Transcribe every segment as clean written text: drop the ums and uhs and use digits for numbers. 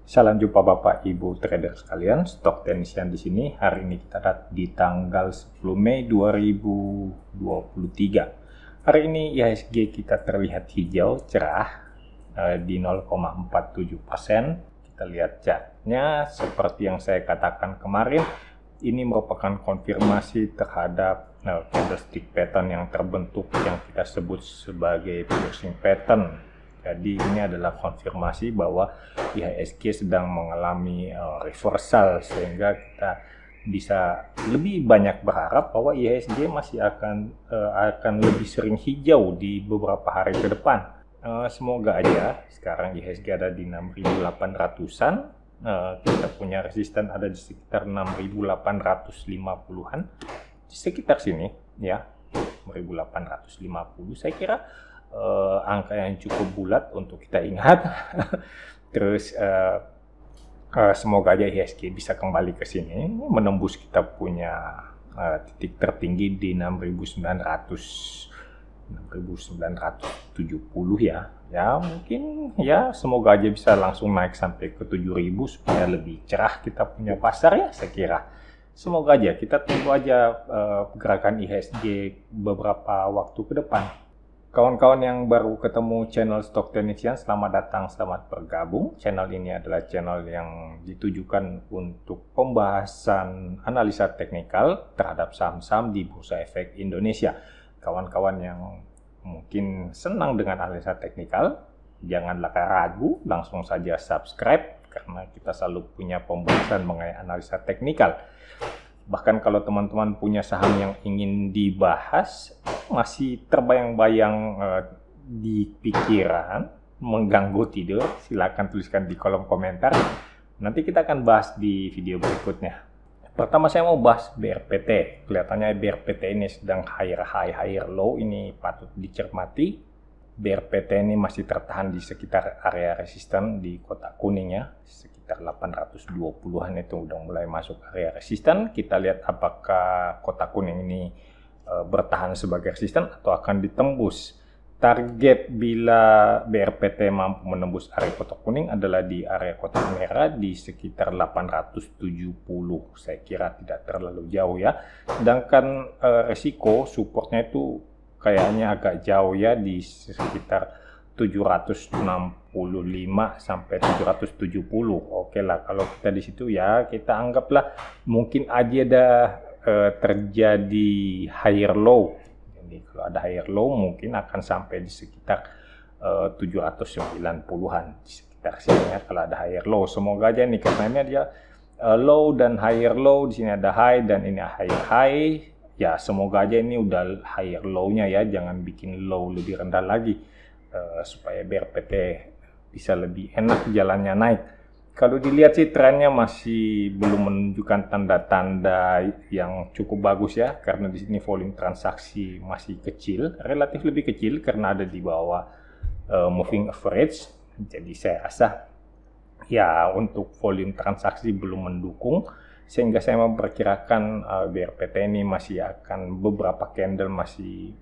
Salam jumpa Bapak Ibu trader sekalian, Stock Technician di sini. Hari ini kita di tanggal 10 Mei 2023. Hari ini IHSG kita terlihat hijau cerah di 0,47%. Kita lihat chartnya seperti yang saya katakan kemarin, ini merupakan konfirmasi terhadap candlestick pattern yang terbentuk yang kita sebut sebagai piercing pattern. Jadi ini adalah konfirmasi bahwa IHSG sedang mengalami reversal, sehingga kita bisa lebih banyak berharap bahwa IHSG masih akan lebih sering hijau di beberapa hari ke depan. Semoga aja. Sekarang IHSG ada di 6.800-an. Kita punya resisten ada di sekitar 6.850-an. Di sekitar sini ya, 6.850. Saya kira angka yang cukup bulat untuk kita ingat. Terus semoga aja IHSG bisa kembali ke sini, menembus kita punya titik tertinggi di 6.970 ya. Ya mungkin ya, semoga aja bisa langsung naik sampai ke 7.000 supaya lebih cerah kita punya pasar ya, saya kira. Semoga aja, kita tunggu aja gerakan IHSG beberapa waktu ke depan. Kawan-kawan yang baru ketemu channel Stock Technician, selamat datang, selamat bergabung. Channel ini adalah channel yang ditujukan untuk pembahasan analisa teknikal terhadap saham-saham di Bursa Efek Indonesia. Kawan-kawan yang mungkin senang dengan analisa teknikal, janganlah ragu, langsung saja subscribe, karena kita selalu punya pembahasan mengenai analisa teknikal. Bahkan kalau teman-teman punya saham yang ingin dibahas, masih terbayang-bayang di pikiran, mengganggu tidur, silakan tuliskan di kolom komentar. Nanti kita akan bahas di video berikutnya. Pertama saya mau bahas BRPT. Kelihatannya BRPT ini sedang higher high, higher low. Ini patut dicermati. BRPT ini masih tertahan di sekitar area resisten di kotak kuning ya. Sekitar 820-an itu udah mulai masuk area resisten. Kita lihat apakah kotak kuning ini bertahan sebagai resisten atau akan ditembus. Target bila BRPT mampu menembus area kotak kuning adalah di area kotak merah di sekitar 870. Saya kira tidak terlalu jauh ya. Sedangkan resiko supportnya itu kayaknya agak jauh ya, di sekitar 765 sampai 770. Oke lah, kalau kita di situ ya kita anggaplah mungkin aja ada terjadi higher low. Jadi kalau ada higher low mungkin akan sampai di sekitar 790-an, di sekitar sini ya kalau ada higher low. Semoga aja nih, karena ini dia low dan higher low, di sini ada high dan ini higher high. Ya semoga aja ini udah higher low-nya ya, jangan bikin low lebih rendah lagi supaya BRPT bisa lebih enak jalannya naik. Kalau dilihat sih trennya masih belum menunjukkan tanda-tanda yang cukup bagus ya, karena di sini volume transaksi masih kecil, relatif lebih kecil karena ada di bawah moving average. Jadi saya rasa ya untuk volume transaksi belum mendukung, sehingga saya memperkirakan BRPT ini masih akan beberapa candle masih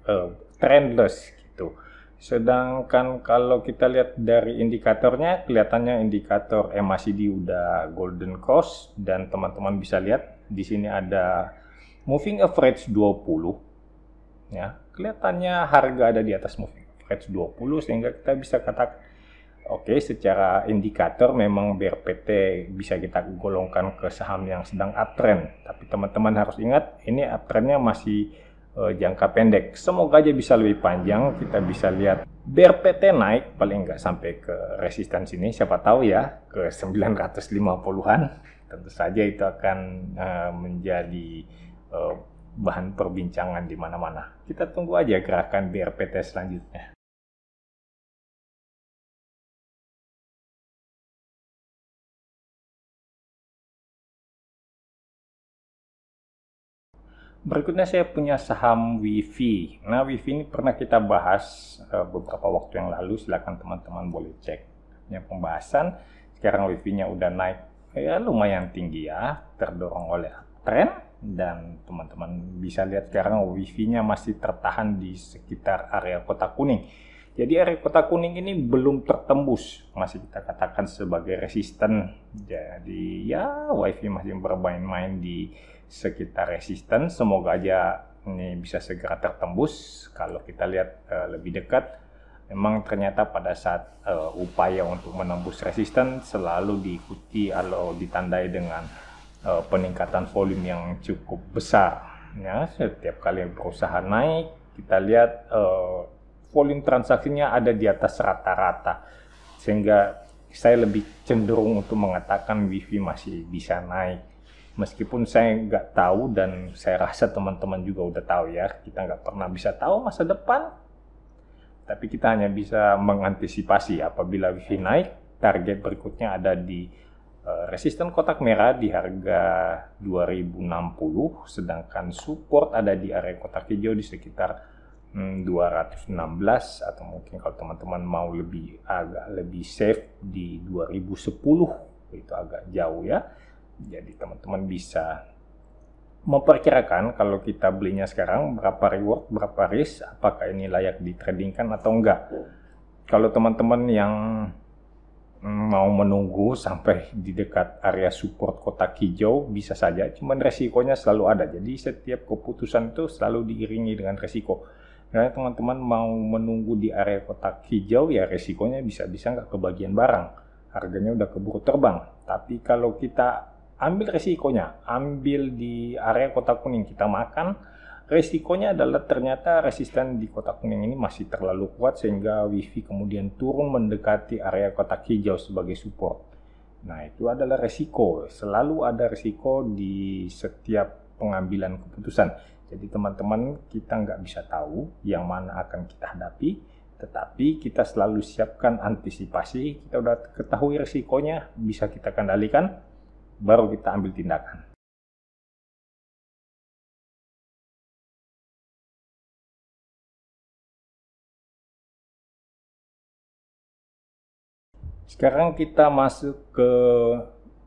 trendless gitu. Sedangkan kalau kita lihat dari indikatornya, kelihatannya indikator MACD udah golden cross, dan teman-teman bisa lihat di sini ada moving average 20 ya. Kelihatannya harga ada di atas moving average 20, sehingga kita bisa katakan oke, secara indikator memang BRPT bisa kita golongkan ke saham yang sedang uptrend. Tapi teman-teman harus ingat, ini uptrendnya masih jangka pendek. Semoga aja bisa lebih panjang, kita bisa lihat BRPT naik paling nggak sampai ke resisten sini. Siapa tahu ya, ke 950-an. Tentu saja itu akan menjadi bahan perbincangan di mana-mana. Kita tunggu aja gerakan BRPT selanjutnya. Berikutnya saya punya saham WIFI. Nah, WIFI ini pernah kita bahas beberapa waktu yang lalu. Silakan teman-teman boleh cek punya pembahasan. Sekarang WIFI-nya udah naik ya lumayan tinggi ya, terdorong oleh tren, dan teman-teman bisa lihat sekarang WIFI-nya masih tertahan di sekitar area kotak kuning. Jadi area kotak kuning ini belum tertembus, masih kita katakan sebagai resisten. Jadi ya WiFi masih bermain-main di sekitar resisten. Semoga aja ini bisa segera tertembus. Kalau kita lihat lebih dekat, memang ternyata pada saat upaya untuk menembus resisten selalu diikuti atau ditandai dengan peningkatan volume yang cukup besar. Ya, setiap kali berusaha naik, kita lihat volume transaksinya ada di atas rata-rata, sehingga saya lebih cenderung untuk mengatakan WiFi masih bisa naik. Meskipun saya nggak tahu, dan saya rasa teman-teman juga udah tahu ya, kita nggak pernah bisa tahu masa depan, tapi kita hanya bisa mengantisipasi. Apabila WiFi naik, target berikutnya ada di resisten kotak merah di harga 2060, sedangkan support ada di area kotak hijau di sekitar 216, atau mungkin kalau teman-teman mau agak lebih safe di 2010, itu agak jauh ya. Jadi teman-teman bisa memperkirakan kalau kita belinya sekarang berapa reward, berapa risk, apakah ini layak ditradingkan atau enggak. Kalau teman-teman yang mau menunggu sampai di dekat area support kotak hijau, bisa saja, cuman resikonya selalu ada. Jadi setiap keputusan itu selalu diiringi dengan resiko. Karena teman-teman mau menunggu di area kotak hijau, ya resikonya bisa-bisa nggak kebagian barang, harganya udah keburu terbang. Tapi kalau kita ambil resikonya, ambil di area kotak kuning, kita makan, resikonya adalah ternyata resisten di kotak kuning ini masih terlalu kuat sehingga WiFi kemudian turun mendekati area kotak hijau sebagai support. Nah, itu adalah resiko. Selalu ada resiko di setiap pengambilan keputusan. Jadi teman-teman, kita nggak bisa tahu yang mana akan kita hadapi, tetapi kita selalu siapkan antisipasi. Kita udah ketahui resikonya, bisa kita kendalikan, baru kita ambil tindakan. Sekarang kita masuk ke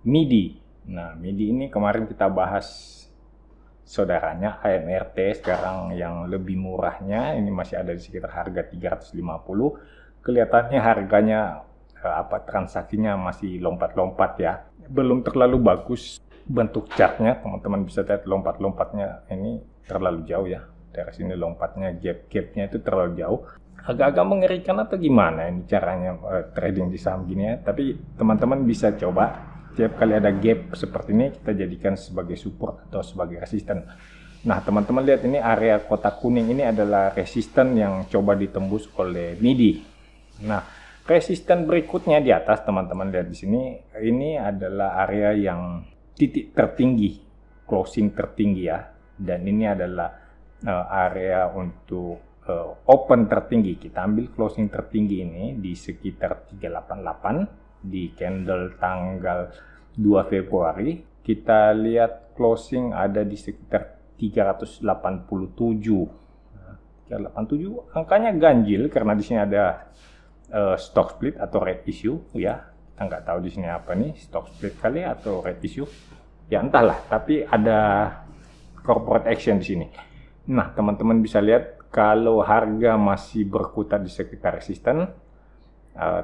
MIDI. Nah, MIDI ini kemarin kita bahas saudaranya AMRT, sekarang yang lebih murahnya ini masih ada di sekitar harga 350. Kelihatannya harganya transaksinya masih lompat-lompat ya. Belum terlalu bagus bentuk chartnya, teman-teman bisa lihat lompat-lompatnya ini terlalu jauh ya. Dari sini lompatnya, gap-gapnya itu terlalu jauh. Agak-agak mengerikan atau gimana ini caranya trading di saham gini ya. Tapi teman-teman bisa coba, tiap kali ada gap seperti ini kita jadikan sebagai support atau sebagai resisten. Nah, teman-teman lihat ini area kotak kuning ini adalah resisten yang coba ditembus oleh MIDI. Nah, resisten berikutnya di atas, teman-teman lihat di sini, ini adalah area yang titik tertinggi, closing tertinggi ya. Dan ini adalah area untuk open tertinggi. Kita ambil closing tertinggi ini di sekitar 388 di candle tanggal 2 Februari. Kita lihat closing ada di sekitar 387. 387 angkanya ganjil karena di sini ada stock split atau red issue ya. Kita nggak tahu di sini apa nih, stock split kali atau red issue. Ya entahlah, tapi ada corporate action di sini. Nah, teman-teman bisa lihat kalau harga masih berkutat di sekitar resisten,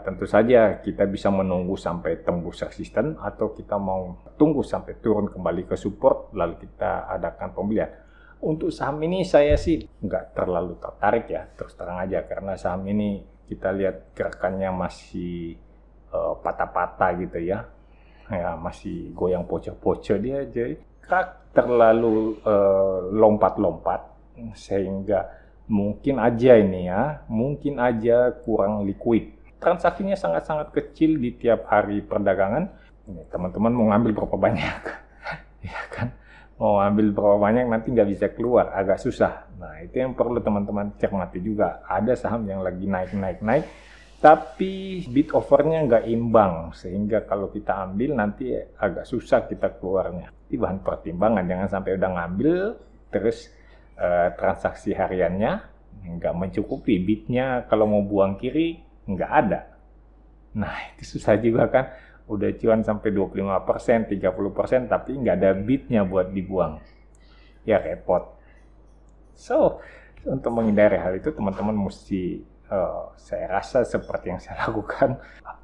tentu saja kita bisa menunggu sampai tembus resisten, atau kita mau tunggu sampai turun kembali ke support lalu kita adakan pembelian. Untuk saham ini saya sih nggak terlalu tertarik ya, terus terang aja, karena saham ini kita lihat gerakannya masih patah-patah gitu ya. Ya masih goyang pocong-pocong dia, jadi terlalu lompat-lompat sehingga mungkin aja ini ya, mungkin aja kurang liquid. Transaksinya sangat-sangat kecil di tiap hari perdagangan. Ini teman-teman mau ngambil berapa banyak? Ya kan? Mau ngambil berapa banyak nanti nggak bisa keluar, agak susah. Nah, itu yang perlu teman-teman cermati juga. Ada saham yang lagi naik, tapi bid offernya nggak imbang, sehingga kalau kita ambil nanti agak susah kita keluarnya. Itu bahan pertimbangan, jangan sampai udah ngambil terus transaksi hariannya nggak mencukupi, bidnya kalau mau buang kiri nggak ada. Nah, itu susah juga kan, udah cuan sampai 25%, 30%, tapi nggak ada bidnya buat dibuang. Ya repot. So, untuk menghindari hal itu, teman-teman mesti saya rasa seperti yang saya lakukan,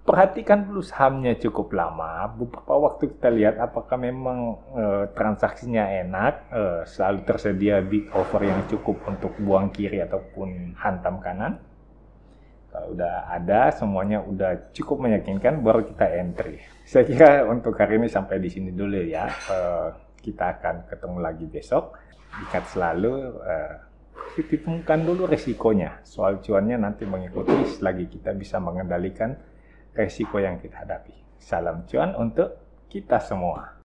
perhatikan dulu sahamnya cukup lama. Beberapa waktu kita lihat apakah memang transaksinya enak, selalu tersedia bid offer yang cukup untuk buang kiri ataupun hantam kanan. Kalau udah ada, semuanya udah cukup meyakinkan, baru kita entry. Saya kira untuk hari ini sampai di sini dulu ya. Kita akan ketemu lagi besok. Ingat selalu, hitungkan dulu resikonya. Soal cuannya nanti mengikuti selagi kita bisa mengendalikan resiko yang kita hadapi. Salam cuan untuk kita semua.